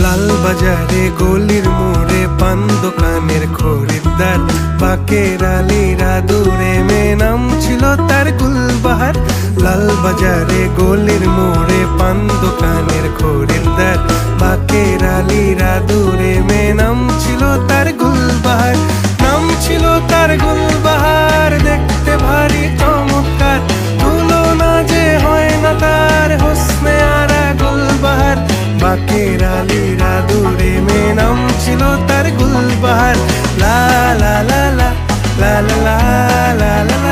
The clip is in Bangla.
লাল বাজারে গলির মোড়ে পান দোকানের খরিদ্দার, বাকের আলীরা দূরে মেয়ে নাম ছিল তার গুলবাহার। লাল বাজারে গলির মোড়ে পান দোকানের খরিদ্দার, বাকের আলীরা দূরে মেয়ে নাম ছিল তার গুলবাহার। নাম ছিল তার গুলবাহার, দেখতে ভারী চমৎকার, তুলনা যে হয় না তার হোসনে আরা গুলবাহার। বাকের আলীরা দূরে মেয়ে নাম ছিল তার গুলবাহার। লা লা লা লা লা লা লা লা লা।